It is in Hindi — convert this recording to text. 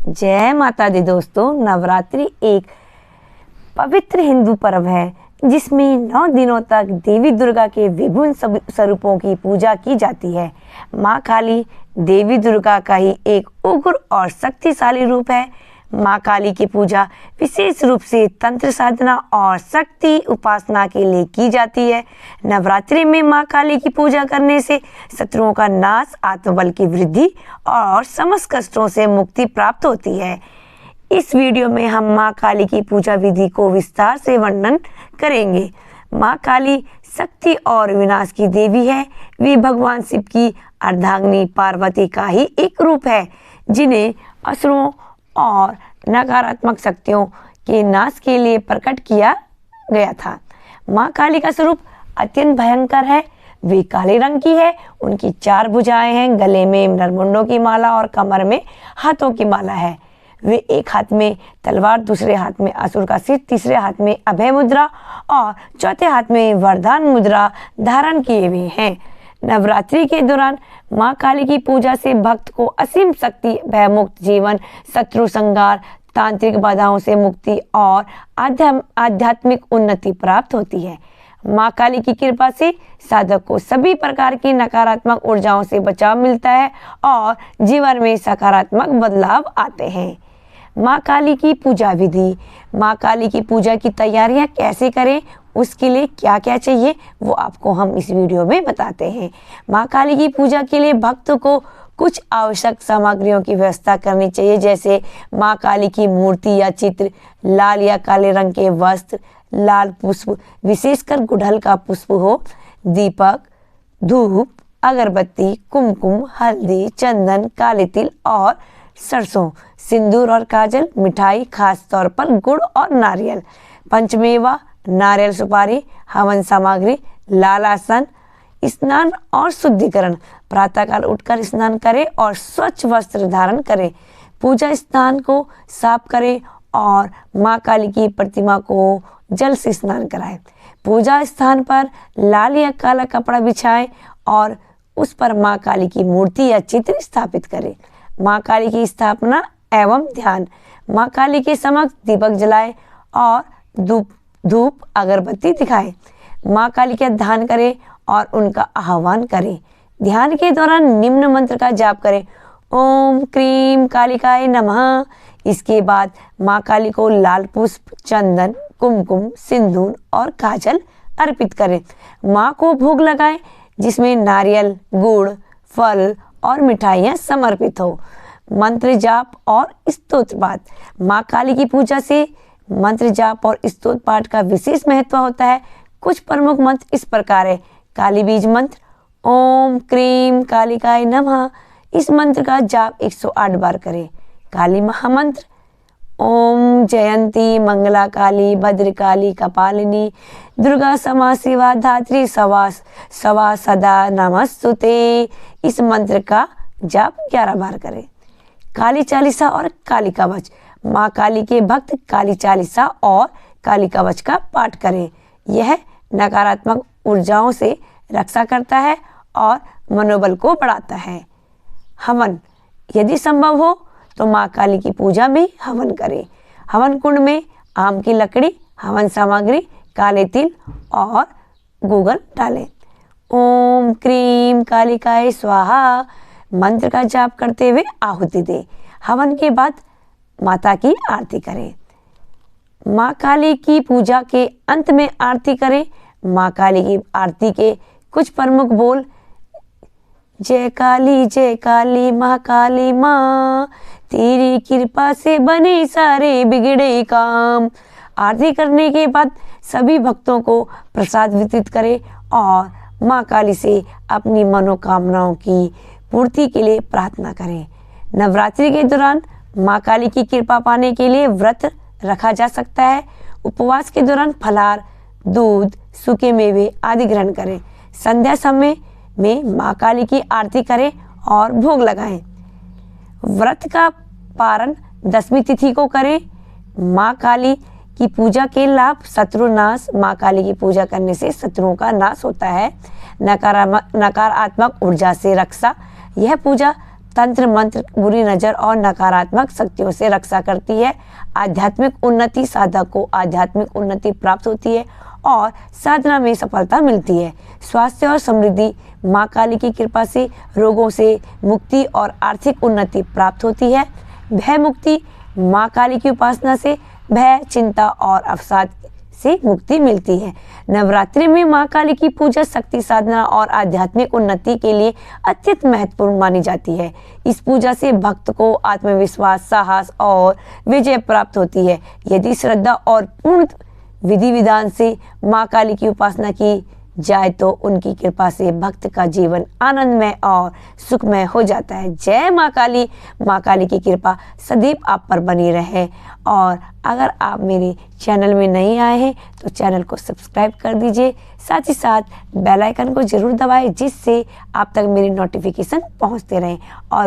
जय माता दी दोस्तों। नवरात्रि एक पवित्र हिंदू पर्व है जिसमें 9 दिनों तक देवी दुर्गा के विभिन्न स्वरूपों की पूजा की जाती है। माँ काली देवी दुर्गा का ही एक उग्र और शक्तिशाली रूप है। माँ काली की पूजा विशेष रूप से तंत्र साधना और शक्ति उपासना के लिए की जाती है। नवरात्रि में माँ काली की पूजा करने से शत्रुओं का नाश, आत्मबल की वृद्धि और समस्त कष्टों से मुक्ति प्राप्त होती है। इस वीडियो में हम माँ काली की पूजा विधि को विस्तार से वर्णन करेंगे। माँ काली शक्ति और विनाश की देवी है। वे भगवान शिव की अर्धांगिनी पार्वती का ही एक रूप है जिन्हें असुरों और नकारात्मक शक्तियों के नाश के लिए प्रकट किया गया था। माँ काली का स्वरूप अत्यंत भयंकर है। वे काले रंग की है। उनकी 4 भुजाएं हैं। गले में नरमुंडों की माला और कमर में हाथों की माला है। वे एक हाथ में तलवार, दूसरे हाथ में असुर का सिर, तीसरे हाथ में अभय मुद्रा और चौथे हाथ में वरदान मुद्रा धारण किए हुए हैं। नवरात्रि के दौरान माँ काली की पूजा से भक्त को असीम शक्ति, भयमुक्त जीवन, शत्रु संहार, तांत्रिक बाधाओं से मुक्ति और आध्यात्मिक उन्नति प्राप्त होती है। माँ काली की कृपा से साधक को सभी प्रकार की नकारात्मक ऊर्जाओं से बचाव मिलता है और जीवन में सकारात्मक बदलाव आते हैं। माँ काली की पूजा विधि। माँ काली की पूजा की तैयारियां कैसे करें, उसके लिए क्या क्या चाहिए, वो आपको हम इस वीडियो में बताते हैं। माँ काली की पूजा के लिए भक्त को कुछ आवश्यक सामग्रियों की व्यवस्था करनी चाहिए, जैसे माँ काली की मूर्ति या चित्र, लाल या काले रंग के वस्त्र, लाल पुष्प, विशेषकर गुड़हल का पुष्प हो, दीपक, धूप, अगरबत्ती, कुमकुम, हल्दी, चंदन, काले तिल और सरसों, सिंदूर और काजल, मिठाई, खास तौर पर गुड़ और नारियल, पंचमेवा, नारियल सुपारी, हवन सामग्री, लाल आसन, स्नान और शुद्धिकरण। प्रातःकाल उठकर स्नान करें और स्वच्छ वस्त्र धारण करें। पूजा स्थान को साफ करें और माँ काली की प्रतिमा को जल से स्नान कराएं। पूजा स्थान पर लाल या काला कपड़ा बिछाएं और उस पर माँ काली की मूर्ति या चित्र स्थापित करें। माँ काली की स्थापना एवं ध्यान। माँ काली के समक्ष दीपक जलाएं और धूप अगरबत्ती दिखाएं। माँ काली का ध्यान करें और उनका आह्वान करें। ध्यान के दौरान निम्न मंत्र का जाप करें, ओम क्रीम कालिकाय नमः। इसके बाद माँ काली को लाल पुष्प, चंदन, कुमकुम, सिंदूर और काजल अर्पित करें। माँ को भोग लगाएं जिसमें नारियल, गुड़, फल और मिठाइयाँ समर्पित हो। मंत्र जाप और स्तोत्र पाठ। माँ काली की पूजा से मंत्र जाप और स्तोत्र पाठ का विशेष महत्व होता है। कुछ प्रमुख मंत्र इस प्रकार है। काली बीज मंत्र, ओम क्रीम कालिकाय नमः। इस मंत्र का जाप 108 बार करें। काली महामंत्र, ओम जयंती मंगला काली भद्रकाली कपालिनी दुर्गा समा शिवा धात्री सवा सदा नमस्तुते। इस मंत्र का जाप 11 बार करें। काली चालीसा और काली कवच। माँ काली के भक्त काली चालीसा और काली कवच का पाठ करें। यह नकारात्मक ऊर्जाओं से रक्षा करता है और मनोबल को बढ़ाता है। हवन। यदि संभव हो तो माँ काली की पूजा में हवन करें। हवन कुंड में आम की लकड़ी, हवन सामग्री, काले तिल और गूगल डालें। ओम क्रीम कालिकाय स्वाहा मंत्र का जाप करते हुए आहुति दें। हवन के बाद माता की आरती करें। माँ काली की पूजा के अंत में आरती करें। माँ काली की आरती के कुछ प्रमुख बोल, जय काली महाकाली माँ, तेरी कृपा से बने सारे बिगड़े काम। आरती करने के बाद सभी भक्तों को प्रसाद वितरित करें और माँ काली से अपनी मनोकामनाओं की पूर्ति के लिए प्रार्थना करें। नवरात्रि के दौरान माँ काली की कृपा पाने के लिए व्रत रखा जा सकता है। उपवास के दौरान फलाहार, दूध, सूखे मेवे आदि ग्रहण करें। संध्या समय में माँ काली की आरती करें और भोग लगाएं। व्रत का पारण 10वीं तिथि को करें। माँ काली की पूजा के लाभ, शत्रु नाश। माँ काली की पूजा करने से शत्रुओं का नाश होता है। नकारात्मक ऊर्जा से रक्षा। यह पूजा तंत्र मंत्र, बुरी नज़र और नकारात्मक शक्तियों से रक्षा करती है। आध्यात्मिक उन्नति, साधक को आध्यात्मिक उन्नति प्राप्त होती है और साधना में सफलता मिलती है। स्वास्थ्य और समृद्धि, माँ काली की कृपा से रोगों से मुक्ति और आर्थिक उन्नति प्राप्त होती है। भय मुक्ति, माँ काली की उपासना से भय, चिंता और अवसाद से मुक्ति मिलती है। नवरात्रि में माँ काली की पूजा शक्ति, साधना और आध्यात्मिक उन्नति के लिए अत्यंत महत्वपूर्ण मानी जाती है। इस पूजा से भक्त को आत्मविश्वास, साहस और विजय प्राप्त होती है। यदि श्रद्धा और पूर्ण विधि विधान से माँ काली की उपासना की जाए तो उनकी कृपा से भक्त का जीवन आनंदमय और सुखमय हो जाता है। जय माँ काली। माँ काली की कृपा सदैव आप पर बनी रहे। और अगर आप मेरे चैनल में नहीं आए हैं तो चैनल को सब्सक्राइब कर दीजिए, साथ ही साथ बेल आइकन को जरूर दबाएं जिससे आप तक मेरी नोटिफिकेशन पहुंचते रहें। और